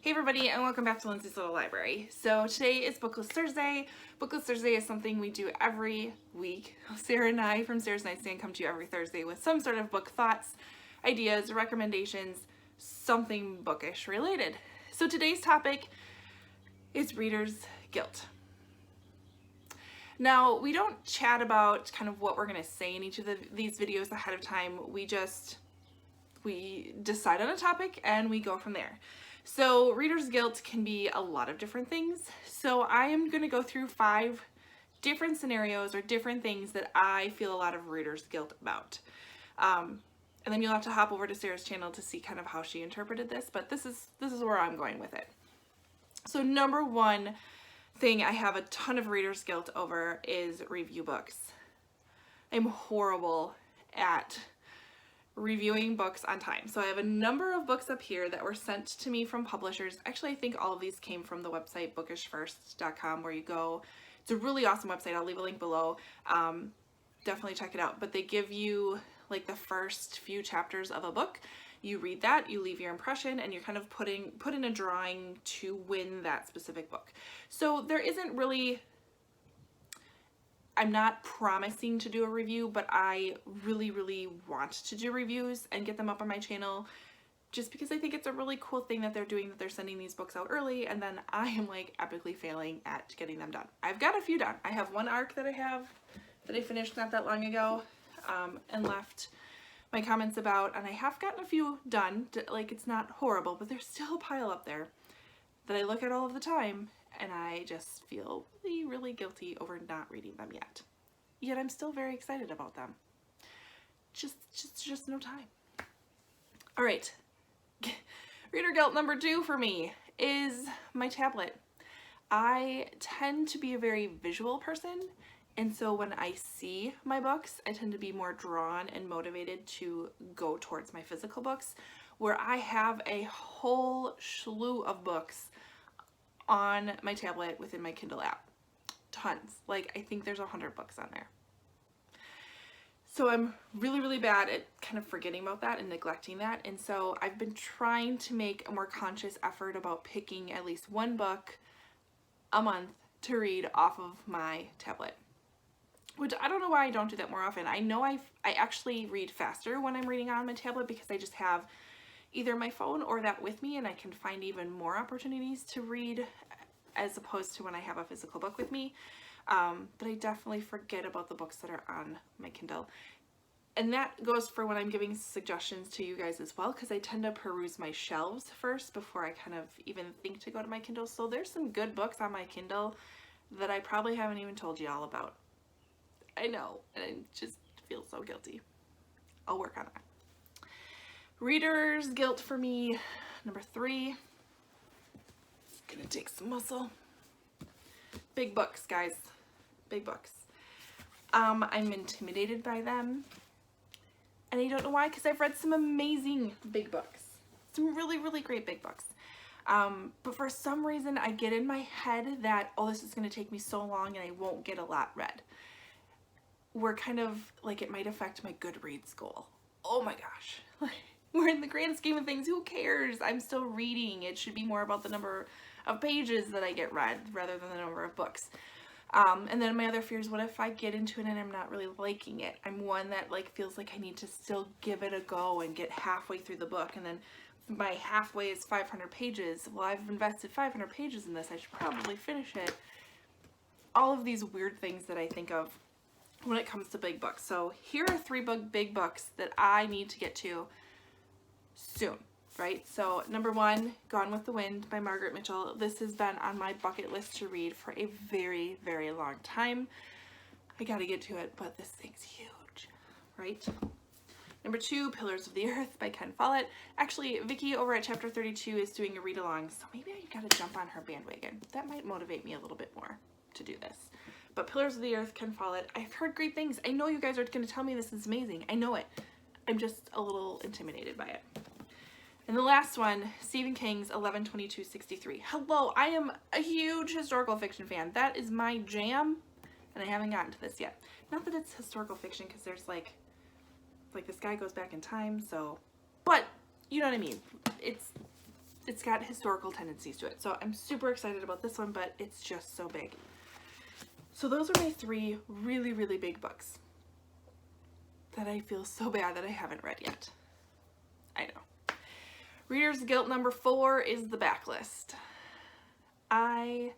Hey everybody, and welcome back to Lindsey's Little Library. So today is BookList Thursday. BookList Thursday is something we do every week. Sarah and I from Sarah's Nightstand come to you every Thursday with some sort of book thoughts, ideas, recommendations, something bookish related. So today's topic is reader's guilt. Now, we don't chat about kind of what we're going to say in each of these videos ahead of time. We decide on a topic and we go from there. So reader's guilt can be a lot of different things. So I am going to go through 5 different scenarios or different things that I feel a lot of reader's guilt about. And then you'll have to hop over to Sarah's channel to see kind of how she interpreted this, but this is where I'm going with it. So number one thing I have a ton of reader's guilt over is review books. I'm horrible at reviewing books on time. So I have a number of books up here that were sent to me from publishers. Actually, I think all of these came from the website bookishfirst.com, where you go. It's a really awesome website. I'll leave a link below. Definitely check it out. But they give you like the first few chapters of a book. You read that, you leave your impression, and you're kind of put in a drawing to win that specific book. So there isn't really, I'm not promising to do a review, but I really want to do reviews and get them up on my channel just because I think it's a really cool thing that they're doing, that they're sending these books out early, and then I am like epically failing at getting them done. I've got a few done. I have one arc that I finished not that long ago and left my comments about, and I have gotten a few done. Like, it's not horrible, but there's still a pile up there that I look at all of the time, and I just feel really guilty over not reading them yet. Yet I'm still very excited about them. Just no time. All right. Reader guilt number 2 for me is my tablet. I tend to be a very visual person, and so when I see my books, I tend to be more drawn and motivated to go towards my physical books, where I have a whole slew of books on my tablet within my Kindle app. Tons. Like, I think there's 100 books on there. So I'm really bad at kind of forgetting about that and neglecting that. And so I've been trying to make a more conscious effort about picking at least one book a month to read off of my tablet. Which I don't know why I don't do that more often. I know I actually read faster when I'm reading on my tablet because I just have either my phone or that with me, and I can find even more opportunities to read as opposed to when I have a physical book with me. But I definitely forget about the books that are on my Kindle. And that goes for when I'm giving suggestions to you guys as well, because I tend to peruse my shelves first before I kind of even think to go to my Kindle. So there's some good books on my Kindle that I probably haven't even told you all about. I know, and I just feel so guilty. I'll work on that. Reader's guilt for me, number 3. It's gonna take some muscle. Big books, guys. Big books. I'm intimidated by them. And I don't know why, because I've read some amazing big books. Some really great big books. But for some reason, I get in my head that, oh, this is gonna take me so long and I won't get a lot read. We're kind of like, it might affect my Goodreads goal. Oh my gosh. We're in the grand scheme of things, who cares? I'm still reading. It should be more about the number of pages that I get read rather than the number of books. And then my other fear is, what if I get into it and I'm not really liking it? I'm one that like feels like I need to still give it a go and get halfway through the book, and then my halfway is 500 pages. Well, I've invested 500 pages in this. I should probably finish it. All of these weird things that I think of when it comes to big books. So here are 3 big books that I need to get to soon, right? So number 1, Gone with the Wind by Margaret Mitchell. This has been on my bucket list to read for a very long time. I gotta get to it, but this thing's huge, right? Number 2, Pillars of the Earth by Ken Follett. Actually, Vicky over at chapter 32 is doing a read along, so maybe I gotta jump on her bandwagon. That might motivate me a little bit more to do this. But Pillars of the Earth, Ken Follett, I've heard great things. I know you guys are gonna tell me this is amazing. I know it. I'm just a little intimidated by it. And the last one, Stephen King's 11/22/63. Hello, I am a huge historical fiction fan. That is my jam, and I haven't gotten to this yet. Not that it's historical fiction, because there's like this guy goes back in time, so, but you know what I mean. It's it's got historical tendencies to it. So I'm super excited about this one, but it's just so big. So those are my 3 really, really big books that I feel so bad that I haven't read yet. I know. Reader's Guilt number 4 is the backlist. I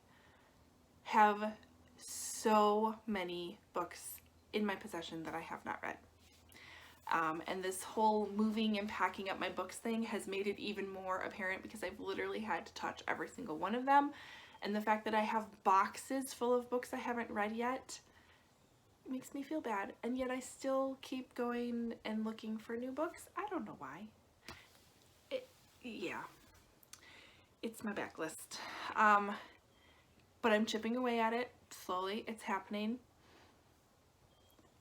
have so many books in my possession that I have not read. And this whole moving and packing up my books thing has made it even more apparent because I've literally had to touch every single one of them. And the fact that I have boxes full of books I haven't read yet makes me feel bad. And yet I still keep going and looking for new books. I don't know why. Yeah, it's my backlist. But I'm chipping away at it slowly. It's happening.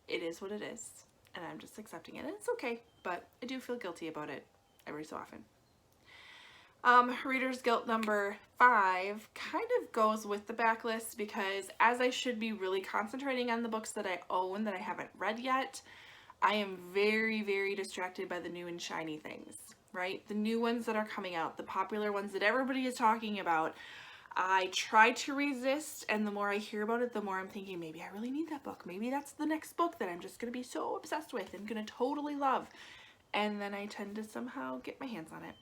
It is what it is. And I'm just accepting it. And it's okay, but I do feel guilty about it every so often. Reader's Guilt number 5 kind of goes with the backlist because as I should be really concentrating on the books that I own that I haven't read yet, I am very, very distracted by the new and shiny things, right? The new ones that are coming out, the popular ones that everybody is talking about. I try to resist, and the more I hear about it, the more I'm thinking, maybe I really need that book. Maybe that's the next book that I'm just going to be so obsessed with and going to totally love. And then I tend to somehow get my hands on it.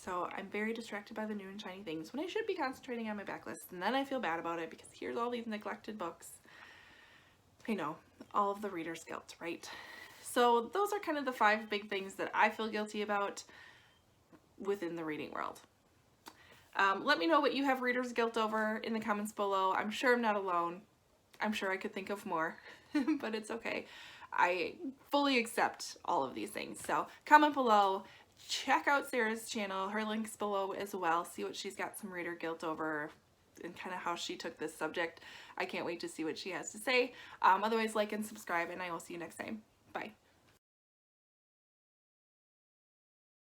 So I'm very distracted by the new and shiny things when I should be concentrating on my backlist. And then I feel bad about it because here's all these neglected books. I know, all of the reader's guilt, right? So those are kind of the 5 big things that I feel guilty about within the reading world. Let me know what you have reader's guilt over in the comments below. I'm sure I'm not alone. I'm sure I could think of more, but it's okay. I fully accept all of these things. So comment below, check out Sarah's channel, her link's below as well. See what she's got some reader guilt over and kind of how she took this subject. I can't wait to see what she has to say. Otherwise, like and subscribe, and I will see you next time. Bye.